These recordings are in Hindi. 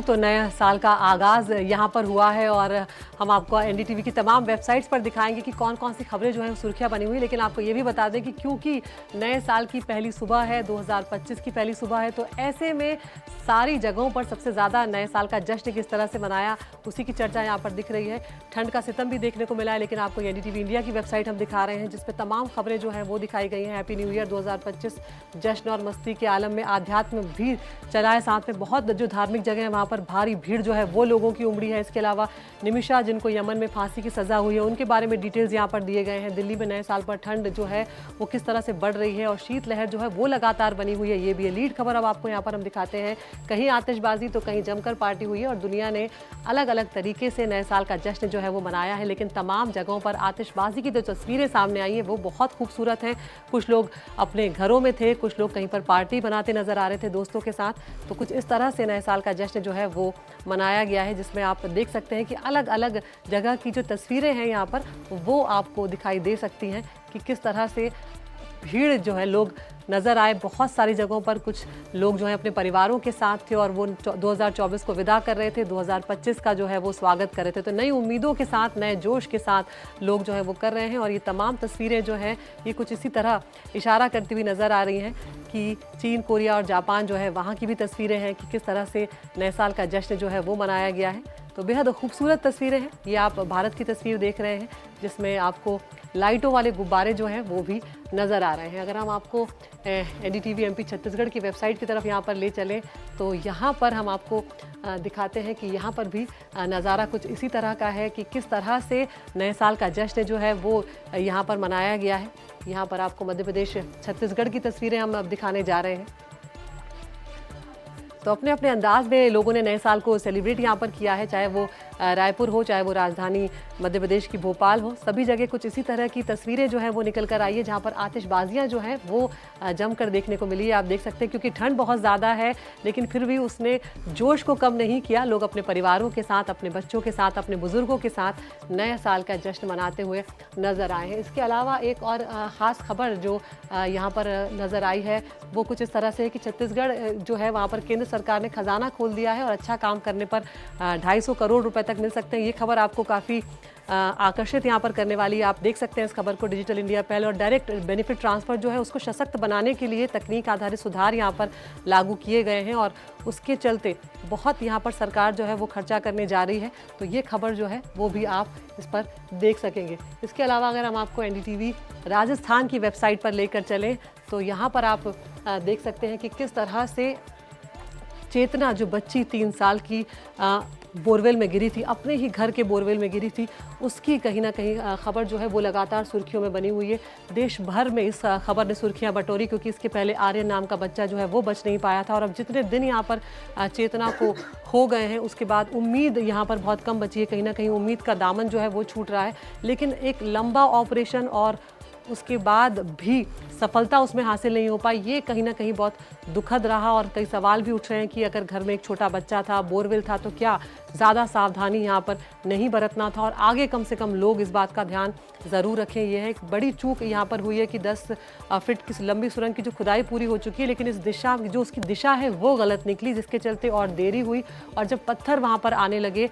तो नए साल का आगाज़ यहाँ पर हुआ है और हम आपको एनडीटीवी की तमाम वेबसाइट्स पर दिखाएंगे कि कौन कौन सी खबरें जो हैं सुर्खियाँ बनी हुई। लेकिन आपको ये भी बता दें कि क्योंकि नए साल की पहली सुबह है, 2025 की पहली सुबह है, तो ऐसे में सारी जगहों पर सबसे ज़्यादा नए साल का जश्न किस तरह से मनाया उसी की चर्चा यहाँ पर दिख रही है। ठंड का सितम भी देखने को मिला है, लेकिन आपको एनडीटीवी इंडिया की वेबसाइट हम दिखा रहे हैं जिस पर तमाम खबरें जो हैं वो दिखाई गई हैं। हैप्पी न्यू ईयर 2025, जश्न और मस्ती के आलम में आध्यात्म भी चला है, साथ में बहुत जो धार्मिक जगह है वहाँ पर भारी भीड़ जो है वो लोगों की उमड़ी है। इसके अलावा निमिषा जिनको यमन में फांसी की सजा हुई है उनके बारे में डिटेल्स यहाँ पर दिए गए हैं। दिल्ली में नए साल पर ठंड जो है वो किस तरह से बढ़ रही है और शीतलहर जो है वो लगातार बनी हुई है, ये भी है लीड खबर। अब आपको यहाँ पर हम दिखाते हैं, कहीं आतिशबाजी तो कहीं जमकर पार्टी हुई है और दुनिया ने अलग अलग तरीके से नए साल का जश्न जो है वो मनाया है। लेकिन तमाम जगहों पर आतिशबाजी की जो तस्वीरें सामने आई है वो बहुत खूबसूरत हैं। कुछ लोग अपने घरों में थे, कुछ लोग कहीं पर पार्टी बनाते नजर आ रहे थे दोस्तों के साथ। तो कुछ इस तरह से नए साल का जश्न जो है वो मनाया गया है, जिसमें आप देख सकते हैं कि अलग अलग जगह की जो तस्वीरें हैं यहाँ पर वो आपको दिखाई दे सकती हैं कि किस तरह से भीड़ जो है लोग नज़र आए। बहुत सारी जगहों पर कुछ लोग जो हैं अपने परिवारों के साथ थे और वो 2024 को विदा कर रहे थे, 2025 का जो है वो स्वागत कर रहे थे। तो नई उम्मीदों के साथ, नए जोश के साथ लोग जो है वो कर रहे हैं और ये तमाम तस्वीरें जो हैं ये कुछ इसी तरह इशारा करती हुई नज़र आ रही हैं कि चीन, कोरिया और जापान जो है वहाँ की भी तस्वीरें हैं कि किस तरह से नए साल का जश्न जो है वो मनाया गया है। तो बेहद खूबसूरत तस्वीरें हैं। ये आप भारत की तस्वीर देख रहे हैं जिसमें आपको लाइटों वाले गुब्बारे जो हैं वो भी नज़र आ रहे हैं। अगर हम आपको एनडीटीवी एमपी छत्तीसगढ़ की वेबसाइट की तरफ यहाँ पर ले चलें तो यहाँ पर हम आपको दिखाते हैं कि यहाँ पर भी नज़ारा कुछ इसी तरह का है कि किस तरह से नए साल का जश्न जो है वो यहाँ पर मनाया गया है। यहाँ पर आपको मध्य प्रदेश, छत्तीसगढ़ की तस्वीरें हम अब दिखाने जा रहे हैं। तो अपने अपने अंदाज में लोगों ने नए साल को सेलिब्रेट यहाँ पर किया है, चाहे वो रायपुर हो, चाहे वो राजधानी मध्य प्रदेश की भोपाल हो, सभी जगह कुछ इसी तरह की तस्वीरें जो हैं वो निकल कर आई है, जहाँ पर आतिशबाजियाँ जो हैं वो जमकर देखने को मिली है। आप देख सकते हैं क्योंकि ठंड बहुत ज़्यादा है लेकिन फिर भी उसने जोश को कम नहीं किया। लोग अपने परिवारों के साथ, अपने बच्चों के साथ, अपने बुजुर्गों के साथ नए साल का जश्न मनाते हुए नज़र आए हैं। इसके अलावा एक और ख़ास खबर जो यहाँ पर नज़र आई है वो कुछ इस तरह से है कि छत्तीसगढ़ जो है वहाँ पर केंद्र सरकार ने खजाना खोल दिया है और अच्छा काम करने पर 250 करोड़ रुपए तक मिल सकते हैं। ये खबर आपको काफ़ी आकर्षित यहाँ पर करने वाली है। आप देख सकते हैं इस खबर को। डिजिटल इंडिया पहल और डायरेक्ट बेनिफिट ट्रांसफ़र जो है उसको सशक्त बनाने के लिए तकनीक आधारित सुधार यहाँ पर लागू किए गए हैं और उसके चलते बहुत यहाँ पर सरकार जो है वो खर्चा करने जा रही है। तो ये खबर जो है वो भी आप इस पर देख सकेंगे। इसके अलावा अगर हम आपको एनडीटीवी राजस्थान की वेबसाइट पर लेकर चलें तो यहाँ पर आप देख सकते हैं कि किस तरह से चेतना जो बच्ची 3 साल की बोरवेल में गिरी थी, अपने ही घर के बोरवेल में गिरी थी, उसकी कहीं ना कहीं खबर जो है वो लगातार सुर्खियों में बनी हुई है। देश भर में इस खबर ने सुर्खियां बटोरी क्योंकि इसके पहले आर्यन नाम का बच्चा जो है वो बच नहीं पाया था और अब जितने दिन यहाँ पर चेतना को खो गए हैं उसके बाद उम्मीद यहाँ पर बहुत कम बची है। कहीं ना कहीं उम्मीद का दामन जो है वो छूट रहा है। लेकिन एक लंबा ऑपरेशन और उसके बाद भी सफलता उसमें हासिल नहीं हो पाई, ये कहीं ना कहीं बहुत दुखद रहा और कई सवाल भी उठ रहे हैं कि अगर घर में एक छोटा बच्चा था, बोरवेल था, तो क्या ज़्यादा सावधानी यहाँ पर नहीं बरतना था और आगे कम से कम लोग इस बात का ध्यान ज़रूर रखें। यह है एक बड़ी चूक यहाँ पर हुई है कि 10 फीट की लंबी सुरंग की जो खुदाई पूरी हो चुकी है लेकिन इस दिशा जो उसकी दिशा है वो गलत निकली, जिसके चलते और देरी हुई और जब पत्थर वहाँ पर आने लगे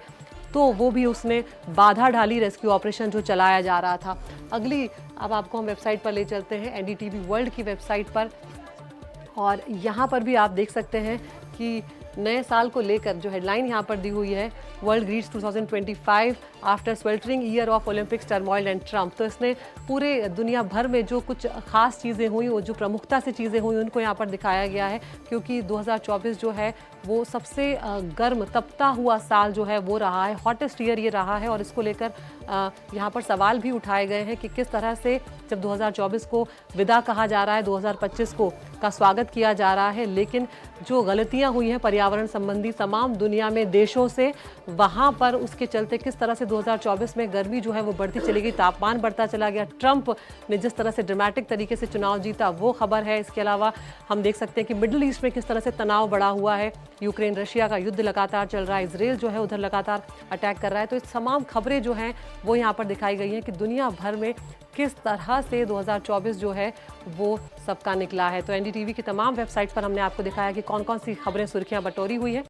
तो वो भी उसने बाधा डाली रेस्क्यू ऑपरेशन जो चलाया जा रहा था। अगली अब आपको हम वेबसाइट पर ले चलते हैं, एनडीटीवी वर्ल्ड की वेबसाइट पर, और यहाँ पर भी आप देख सकते हैं कि नए साल को लेकर जो हेडलाइन यहाँ पर दी हुई है, world greets 2025 after sweltering year of Olympics turmoil and Trump. तो इसने पूरे दुनिया भर में जो कुछ खास चीज़ें हुई, वो जो प्रमुखता से चीज़ें हुई उनको यहाँ पर दिखाया गया है क्योंकि 2024 जो है वो सबसे गर्म तपता हुआ साल जो है वो रहा है, हॉटेस्ट ईयर ये रहा है और इसको लेकर यहाँ पर सवाल भी उठाए गए हैं कि किस तरह से जब 2024 को विदा कहा जा रहा है, 2025 को का स्वागत किया जा रहा है, लेकिन जो गलतियाँ हुई हैं पर्यावरण संबंधी तमाम दुनिया में देशों से, वहाँ पर उसके चलते किस तरह से 2024 में गर्मी जो है वो बढ़ती चली गई, तापमान बढ़ता चला गया। ट्रंप ने जिस तरह से ड्रामेटिक तरीके से चुनाव जीता वो खबर है। इसके अलावा हम देख सकते हैं कि मिडिल ईस्ट में किस तरह से तनाव बढ़ा हुआ है, यूक्रेन रशिया का युद्ध लगातार चल रहा है, इसराइल जो है उधर लगातार अटैक कर रहा है। तो इस तमाम खबरें जो हैं वो यहाँ पर दिखाई गई हैं कि दुनिया भर में किस तरह से 2024 जो है वो सबका निकला है। तो एनडीटीवी की तमाम वेबसाइट पर हमने आपको दिखाया कि कौन कौन सी खबरें सुर्खियां बटोरी हुई है।